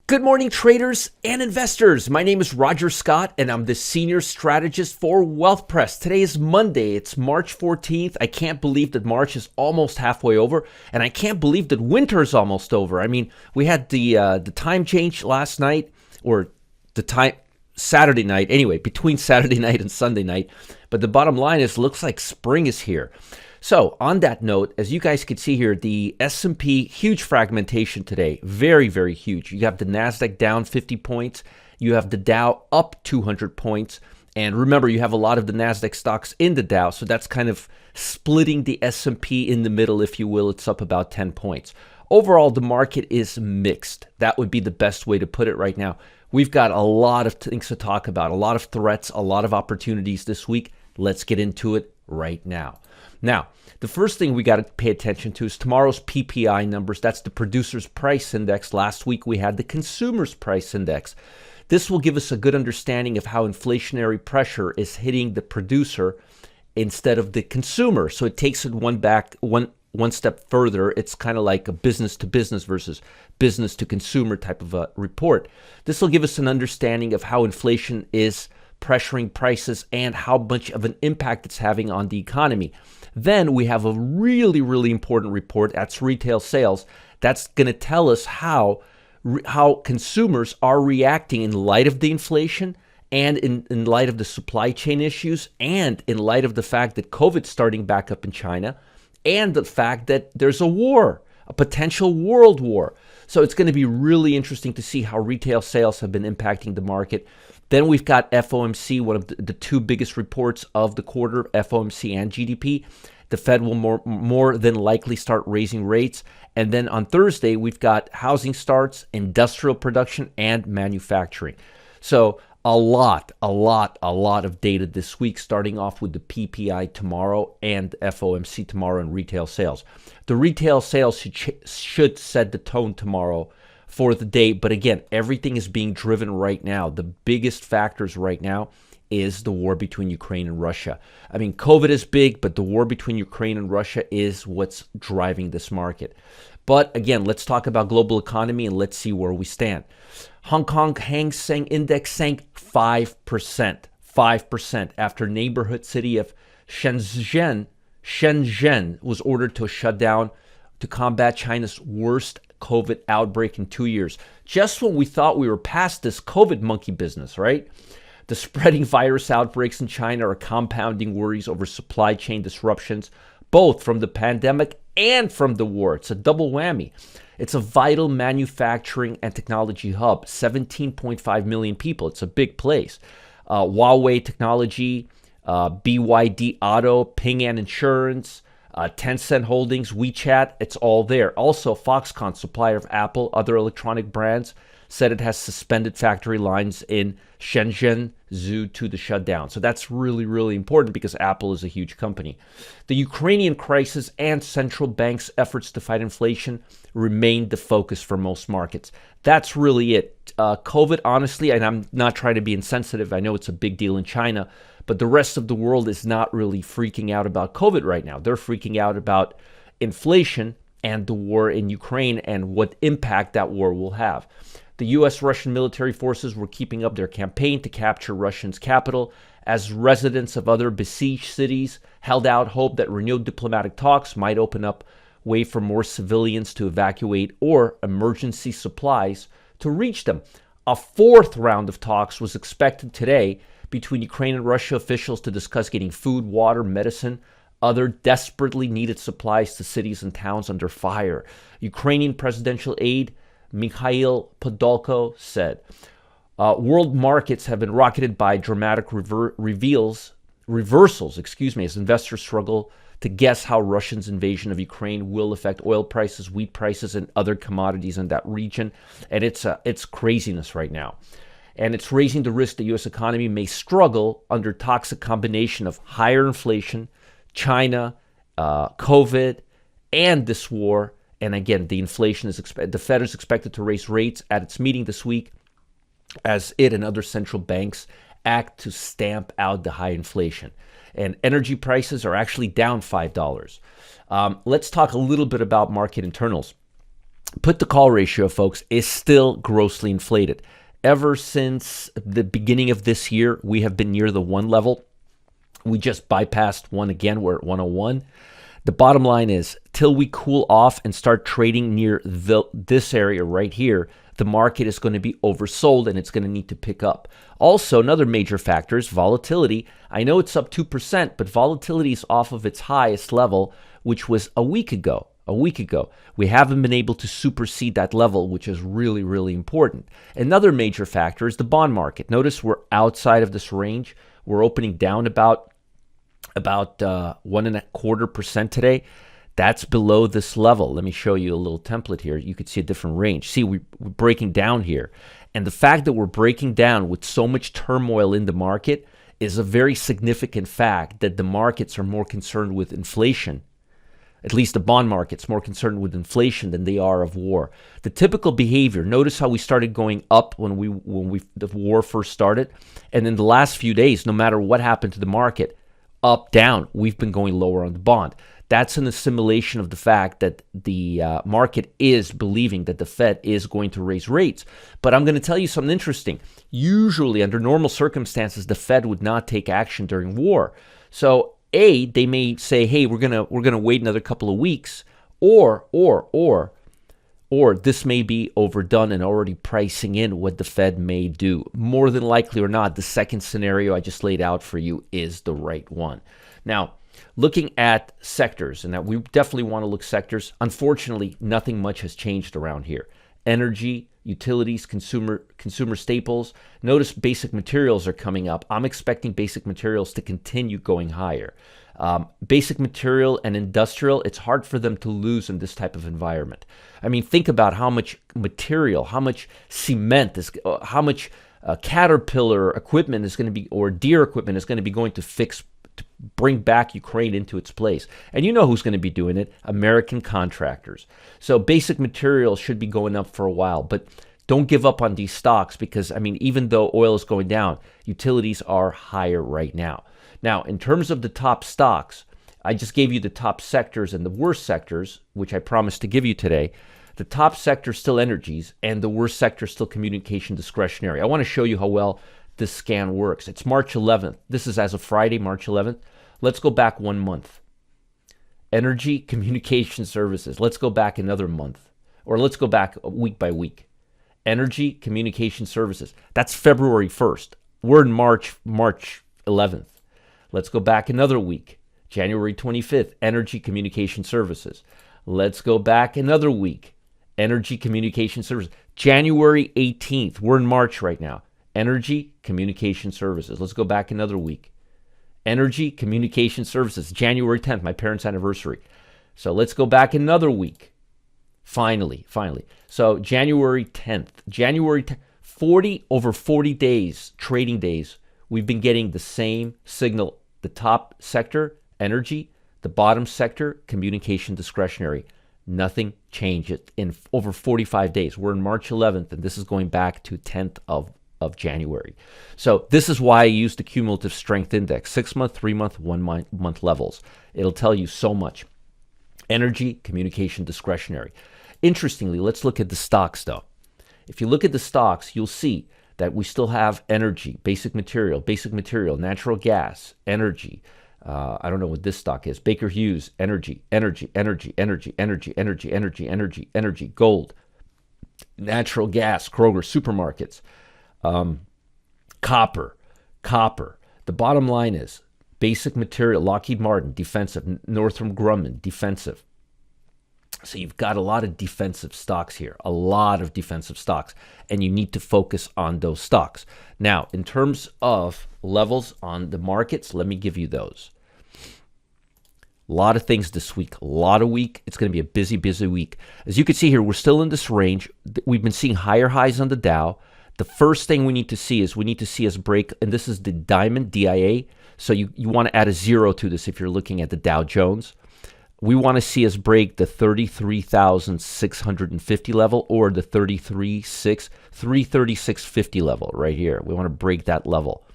Good morning, traders and investors. My name is Roger Scott, and I'm the senior strategist for WealthPress. Today is Monday. It's March 14th. I can't believe that March is almost halfway over, and I can't believe that winter is almost over. I mean, we had the time change last night, or the time Saturday night. Anyway, between Saturday night and Sunday night. But the bottom line is, looks like spring is here. So on that note, as you guys can see here, the S&P, huge fragmentation today, very, very huge. You have the NASDAQ down 50 points. You have the Dow up 200 points. And remember, you have a lot of the NASDAQ stocks in the Dow. So that's kind of splitting the S&P in the middle, if you will. It's up about 10 points. Overall, the market is mixed. That would be the best way to put it right now. We've got a lot of things to talk about, a lot of threats, a lot of opportunities this week. Let's get into it right now. Now, the first thing we got to pay attention to is tomorrow's PPI numbers. That's the Producer's Price Index. Last week, we had the Consumer's Price Index. This will give us a good understanding of how inflationary pressure is hitting the producer instead of the consumer. So it takes it one step further. It's kind of like a business to business versus business to consumer type of a report. This will give us an understanding of how inflation is pressuring prices and how much of an impact it's having on the economy. Then we have a really, really important report. That's retail sales. That's going to tell us how consumers are reacting in light of the inflation and in light of the supply chain issues and in light of the fact that COVID's starting back up in China and the fact that there's a war, a potential world war. So it's going to be really interesting to see how retail sales have been impacting the market. Then we've got FOMC, one of the two biggest reports of the quarter, FOMC and GDP. The Fed will more than likely start raising rates. And then on Thursday, we've got housing starts, industrial production, and manufacturing. So a lot of data this week, starting off with the PPI tomorrow and FOMC tomorrow and retail sales. The retail sales should set the tone tomorrow for the day. But again, everything is being driven right now. The biggest factors right now is the war between Ukraine and Russia. I mean, COVID is big, but the war between Ukraine and Russia is what's driving this market. But again, let's talk about global economy and let's see where we stand. Hong Kong Hang Seng Index sank 5% after neighborhood city of Shenzhen was ordered to shut down to combat China's worst COVID outbreak in 2 years. Just when we thought we were past this COVID monkey business, right? The spreading virus outbreaks in China are compounding worries over supply chain disruptions, both from the pandemic and from the war. It's a double whammy. It's a vital manufacturing and technology hub, 17.5 million people. It's a big place. Huawei Technology, BYD Auto, Ping An Insurance, Tencent Holdings, WeChat, it's all there. Also, Foxconn, supplier of Apple, other electronic brands, said it has suspended factory lines in Shenzhen due to the shutdown. So that's really, really important because Apple is a huge company. The Ukrainian crisis and central banks' efforts to fight inflation remain the focus for most markets. That's really it. COVID, honestly, and I'm not trying to be insensitive. I know it's a big deal in China, but the rest of the world is not really freaking out about COVID right now. They're freaking out about inflation and the war in Ukraine and what impact that war will have. The U.S.-Russian military forces were keeping up their campaign to capture Russia's capital as residents of other besieged cities held out hope that renewed diplomatic talks might open up way for more civilians to evacuate or emergency supplies to reach them. A fourth round of talks was expected today between Ukraine and Russia officials to discuss getting food, water, medicine, other desperately needed supplies to cities and towns under fire. Ukrainian presidential aide Mikhail Podolko said, world markets have been rocketed by dramatic reversals, as investors struggle to guess how Russia's invasion of Ukraine will affect oil prices, wheat prices, and other commodities in that region. And it's craziness right now. And it's raising the risk the U.S. economy may struggle under toxic combination of higher inflation, China, COVID, and this war. And again, the inflation is the Fed is expected to raise rates at its meeting this week as it and other central banks act to stamp out the high inflation. And energy prices are actually down $5. Let's talk a little bit about market internals. Put to call ratio, folks, is still grossly inflated. Ever since the beginning of this year, we have been near the 1 level. We just bypassed 1 again. We're at 101. The bottom line is, till we cool off and start trading near this area right here, the market is going to be oversold and it's going to need to pick up. Also, another major factor is volatility. I know it's up 2%, but volatility is off of its highest level, which was a week ago. We haven't been able to supersede that level, which is really, really important. Another major factor is the bond market. Notice we're outside of this range. We're opening down about 1.25% today. That's below this level. Let me show you a little template here. You could see a different range. See, we're breaking down here. And the fact that we're breaking down with so much turmoil in the market is a very significant fact that the markets are more concerned with inflation. At least the bond market's more concerned with inflation than they are of war. The typical behavior, notice how we started going up when the war first started. And in the last few days, no matter what happened to the market, up, down, we've been going lower on the bond. That's an assimilation of the fact that the market is believing that the Fed is going to raise rates. But I'm going to tell you something interesting. Usually, under normal circumstances, the Fed would not take action during war. So, they may say, hey, we're gonna wait another couple of weeks, or this may be overdone and already pricing in what the Fed may do. More than likely or not, the second scenario I just laid out for you is the right one. Now, looking at sectors, and that we definitely want to look sectors. Unfortunately, nothing much has changed around here. Energy, utilities, consumer staples. Notice basic materials are coming up. I'm expecting basic materials to continue going higher. Basic material and industrial, it's hard for them to lose in this type of environment. I mean, think about how much material, how much cement, how much Caterpillar equipment is going to be, or Deere equipment is going to be going to bring back Ukraine into its place. And you know who's going to be doing it? American contractors. So basic materials should be going up for a while, but don't give up on these stocks because, I mean, even though oil is going down, utilities are higher right now. Now, in terms of the top stocks, I just gave you the top sectors and the worst sectors, which I promised to give you today. The top sector is still energies, and the worst sector is still communication discretionary. I want to show you how well this scan works. It's March 11th. This is as of Friday, March 11th. Let's go back 1 month. Energy, communication services. Let's go back another month. Or let's go back week by week. Energy, communication services. That's February 1st. We're in March 11th. Let's go back another week. January 25th, energy, communication services. Let's go back another week. Energy, communication services. January 18th. We're in March right now. Energy, communication services. Let's go back another week. Energy, communication services. January 10th, my parents' anniversary. So let's go back another week. Finally. So January 10th. 40 days, trading days, we've been getting the same signal. The top sector, energy. The bottom sector, communication discretionary. Nothing changed in over 45 days. We're in March 11th, and this is going back to 10th of January. So this is why I use the cumulative strength index, 6-month, 3-month, 1-month levels. It'll tell you so much. Energy, communication, discretionary. Interestingly, let's look at the stocks though. If you look at the stocks, you'll see that we still have energy, basic material, natural gas, energy. I don't know what this stock is. Baker Hughes, energy, gold, natural gas, Kroger, supermarkets. Copper. The bottom line is basic material, Lockheed Martin, defensive, Northrop Grumman, defensive. So you've got a lot of defensive stocks here, and you need to focus on those stocks. Now, in terms of levels on the markets, let me give you those. A lot of things this week, It's going to be a busy week. As you can see here, we're still in this range. We've been seeing higher highs on the Dow. The first thing we need to see us break, and this is the diamond, DIA. So you want to add a 0 to this if you're looking at the Dow Jones. We want to see us break the 33,650 level or the 336.50 level right here. We want to break that level.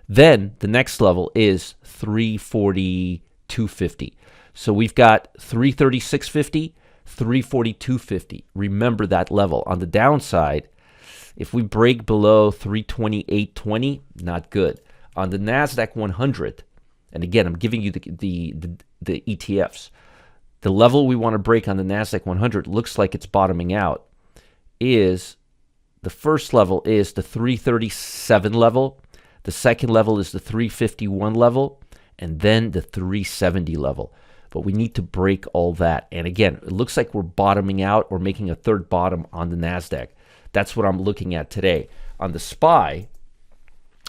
Then the next level is 342.50. So we've got 336.50, 342.50. Remember that level. On the downside, if we break below 328.20, not good. On the NASDAQ 100, and again, I'm giving you the ETFs. The level we want to break on the NASDAQ 100 looks like it's bottoming out. Is the first level is the 337 level. The second level is the 351 level, and then the 370 level. But we need to break all that. And again, it looks like we're bottoming out or making a third bottom on the NASDAQ. That's what I'm looking at today. On the SPY,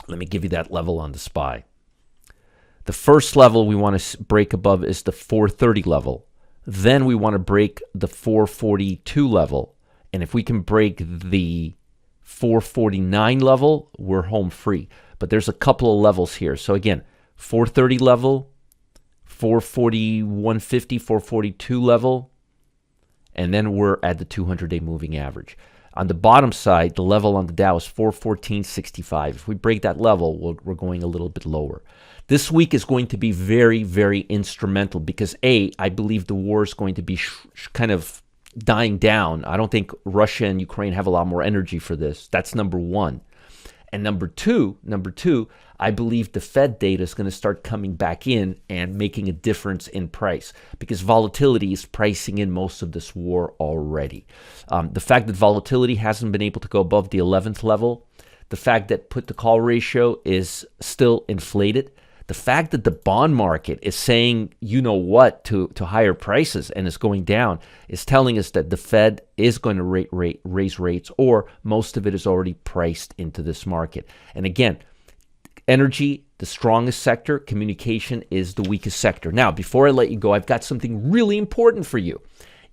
let me give you that level on the SPY. The first level we want to break above is the 430 level. Then we want to break the 442 level. And if we can break the 449 level, we're home free. But there's a couple of levels here. So again, 430 level, 441.50, 442 level, and then we're at the 200-day moving average. On the bottom side, the level on the Dow is 414.65. If we break that level, we're going a little bit lower. This week is going to be very, very instrumental because I believe the war is going to be kind of dying down. I don't think Russia and Ukraine have a lot more energy for this. That's number one. And number two, I believe the Fed data is going to start coming back in and making a difference in price because volatility is pricing in most of this war already. The fact that volatility hasn't been able to go above the 11th level, the fact that put-to-call ratio is still inflated, the fact that the bond market is saying you-know-what to higher prices and is going down is telling us that the Fed is going to raise rates, or most of it is already priced into this market. And again, energy, the strongest sector. Communication is the weakest sector. Now, before I let you go, I've got something really important for you.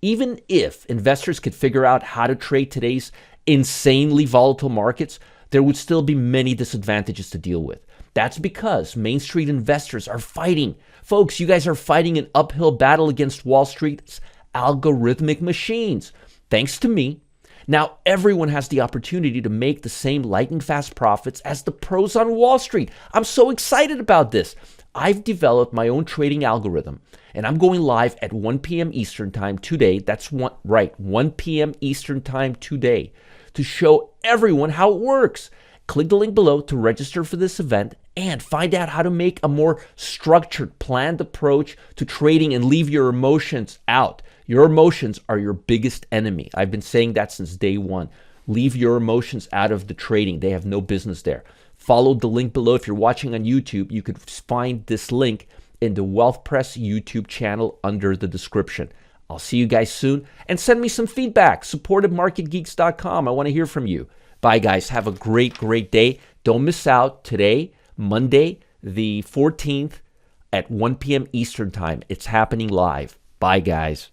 Even if investors could figure out how to trade today's insanely volatile markets, there would still be many disadvantages to deal with. That's because Main Street investors are fighting. Folks, you guys are fighting an uphill battle against Wall Street's algorithmic machines. Thanks to me, now everyone has the opportunity to make the same lightning fast profits as the pros on Wall Street. I'm so excited about this. I've developed my own trading algorithm, and I'm going live at 1 p.m. Eastern Time today. That's 1 p.m. Eastern Time today to show everyone how it works. Click the link below to register for this event and find out how to make a more structured, planned approach to trading and leave your emotions out. Your emotions are your biggest enemy. I've been saying that since day one. Leave your emotions out of the trading. They have no business there. Follow the link below. If you're watching on YouTube, you could find this link in the Wealth Press YouTube channel under the description. I'll see you guys soon, and send me some feedback. Support at marketgeeks.com. I want to hear from you. Bye, guys. Have a great, great day. Don't miss out today, Monday, the 14th at 1 p.m. Eastern Time. It's happening live. Bye, guys.